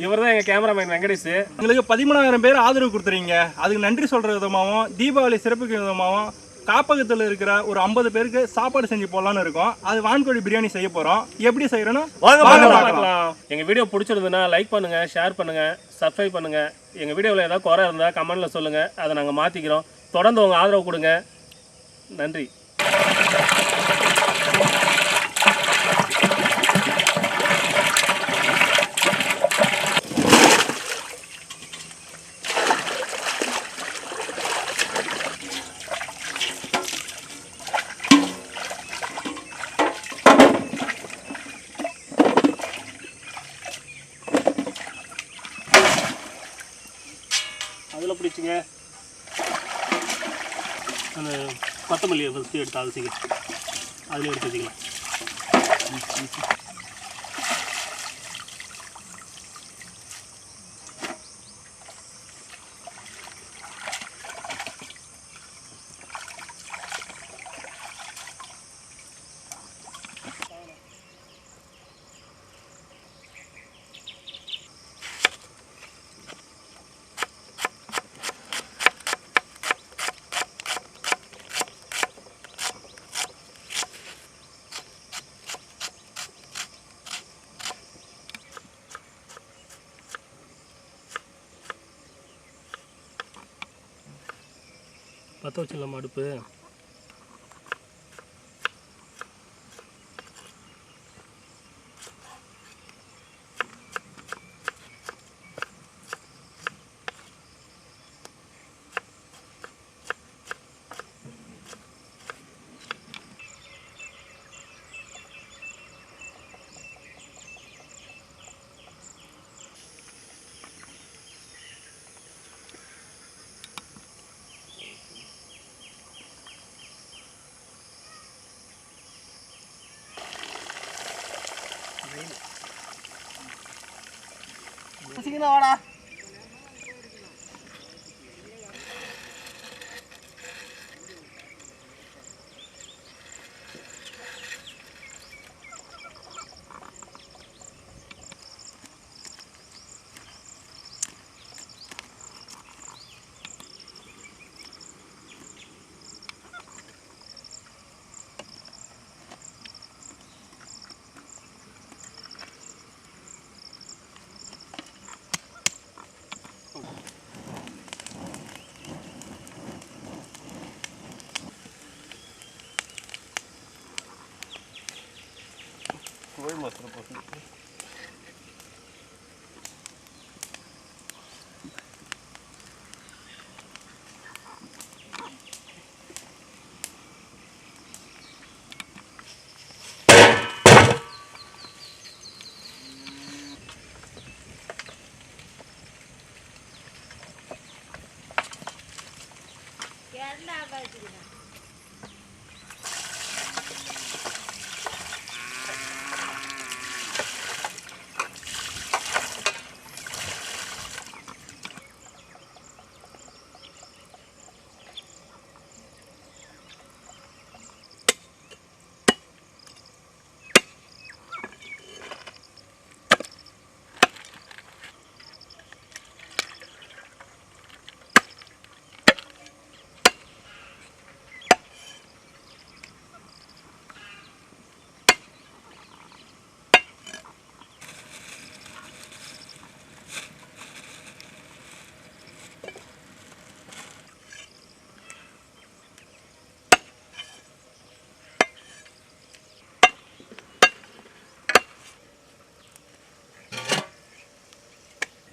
இவர் தான் எங்கள் கேமராமேன் வெங்கடேஷ். எங்களுக்கு 13,000 பேர் ஆதரவு கொடுத்துறீங்க. அதுக்கு நன்றி சொல்கிற விதமாகவும் தீபாவளி சிறப்புக்கு விதமாகவும் காப்பகத்தில் இருக்கிற ஒரு 50 பேருக்கு சாப்பாடு செஞ்சு போடலான்னு இருக்கோம். அது வான்கோழி பிரியாணி செய்ய போகிறோம். எப்படி செய்யறோன்னு பார்க்கலாம். எங்கள் வீடியோ பிடிச்சிருந்ததுன்னா லைக் பண்ணுங்கள், ஷேர் பண்ணுங்கள், சப்ஸ்கிரைப் பண்ணுங்கள். எங்கள் வீடியோவில் ஏதாவது குறை இருந்தால் கமெண்டில் சொல்லுங்கள், அதை நாங்கள் மாற்றிக்கிறோம். தொடர்ந்து உங்கள் ஆதரவு கொடுங்க. நன்றி. அதில் பிடிச்சிங்க அந்த கொத்தமல்லியை ஃபஸ்ட்டு எடுத்து அலசிங்க, அதில் எடுத்து வச்சுக்கலாம். பற்ற வச்சிடலாமா அடுப்பு? வாடா Ой, мастер, посмотри.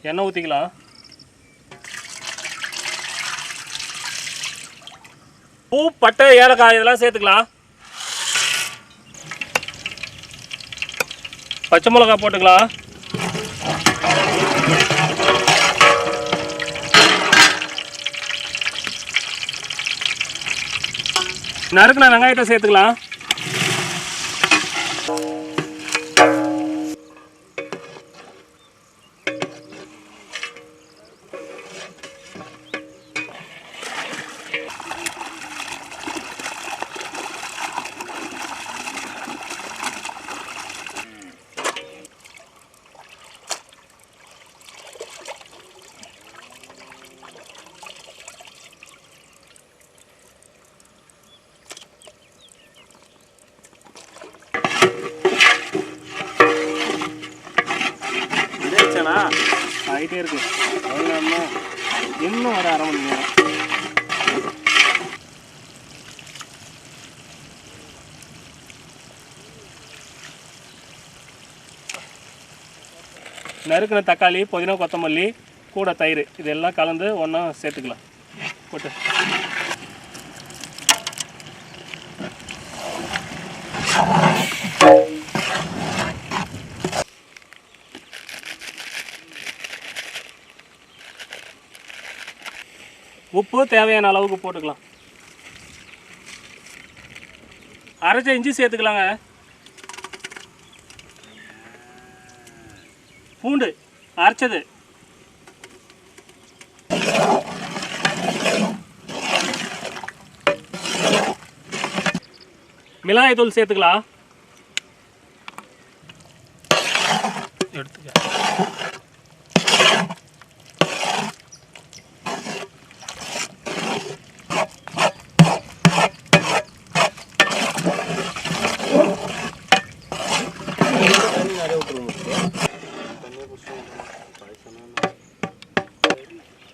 எண்ணெய் ஊற்றிக்கலாம். பூ, பட்டை, ஏலக்காய் இதெல்லாம் சேர்த்துக்கலாம். பச்சை மிளகாய் போட்டுக்கலாம். நறுக்குன வெங்காயத்தை சேர்த்துக்கலாம். ஆயிடுச்சாண்ணா? ஆகிட்டே இருக்கு. இன்னும் ஒரு 1/2 மணி நேரம். நறுக்கின தக்காளி, புதினா, கொத்தமல்லி, கூட தயிர் இதெல்லாம் கலந்து ஒன்றா சேர்த்துக்கலாம். போட்டு உப்பு தேவையான அளவுக்கு போட்டுக்கலாம். அரைச்ச இஞ்சி சேர்த்துக்கலாங்க. பூண்டு அரைச்சது, மிளகாய் தூள் சேர்த்துக்கலாம். எடுத்துக்க.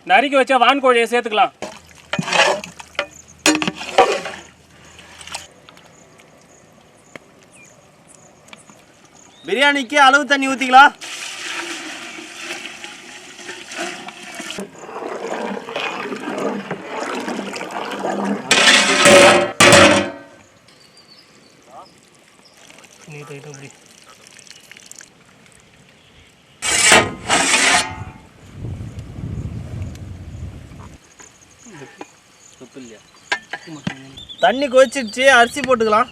நறுக்கி வச்ச வான்கோழியை சேர்த்துக்கலாம். பிரியாணிக்கு அளவு தண்ணி ஊற்றிக்கலாம். தண்ணி கொதிச்சிடுச்சு, அரிசி போட்டுக்கலாம்.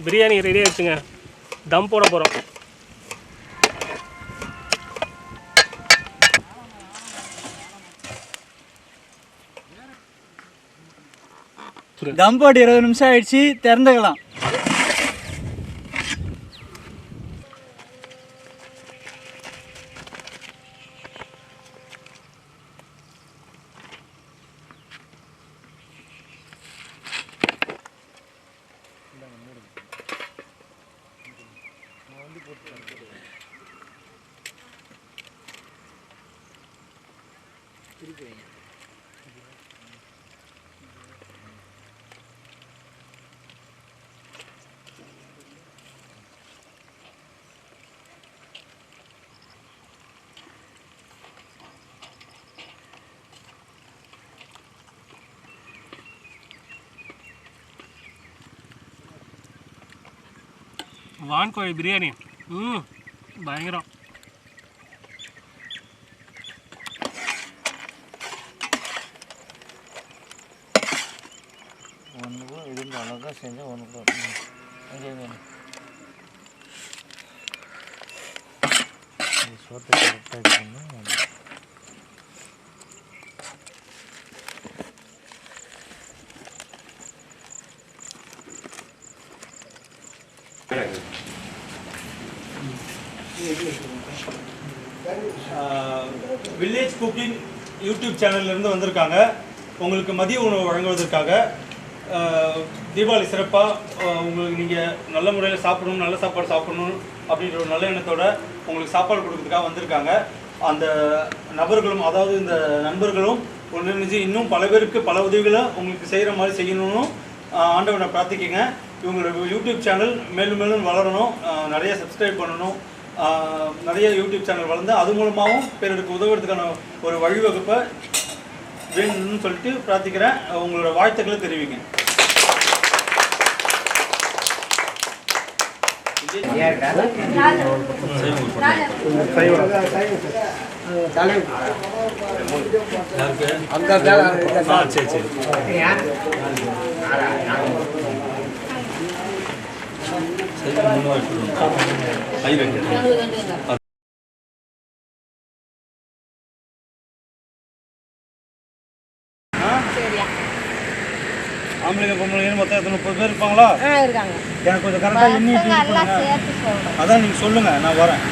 பிரியாணி ரெடி ஆயிடுச்சுங்க. தம் போட போகிறோம். தம் போட்டு 20 நிமிஷம் ஆயிடுச்சு, திறந்துக்கலாம். வான்கோழி பிரியாணி பயங்கரம். ஒன்றுக்கும் இருந்து அழகாக செஞ்சால் ஒன்றுக்கும் சோத்தை கரெக்டாக இருக்குன்னா வில்லேஜ் குக்கிங் யூடியூப் சேனல்லேருந்து வந்திருக்காங்க. உங்களுக்கு மதிய உணவு வழங்குவதற்காக தீபாவளி சிறப்பாக உங்களுக்கு நீங்கள் நல்ல முறையில் சாப்பிடணும், நல்ல சாப்பாடு சாப்பிடணும் அப்படின்ற ஒரு நல்ல எண்ணத்தோட உங்களுக்கு சாப்பாடு கொடுக்கறதுக்காக வந்திருக்காங்க. அந்த நபர்களும், அதாவது இந்த நண்பர்களும் ஒன்றிணைஞ்சு இன்னும் பல பேருக்கு பல உதவிகளை உங்களுக்கு செய்கிற மாதிரி செய்யணும்னு ஆண்டவனை பிரார்த்திக்கங்க. இவங்களோட யூடியூப் சேனல் மேலும் மேலும் வளரணும், நிறைய சப்ஸ்கிரைப் பண்ணணும், நிறைய யூடியூப் சேனல் வளர்ந்து அது மூலமாகவும் பிறருக்கு உதவுறதுக்கான ஒரு வழிவகுப்பை வேணும்னு சொல்லிட்டு பிரார்த்திக்கிறேன். உங்களோட வாழ்த்துக்களை தெரிவிங்க. சரி ஆம்பளைங்க பொம்பளைங்க மொத்தம் எத்தனை 30 பேர் இருப்பாங்களா? இருக்காங்க. எனக்கு கொஞ்சம் கரெக்டாக எண்ணி எல்லாம் சேர்த்து சொல்றேன். அதான் நீங்கள் சொல்லுங்கள், நான் வரேன்.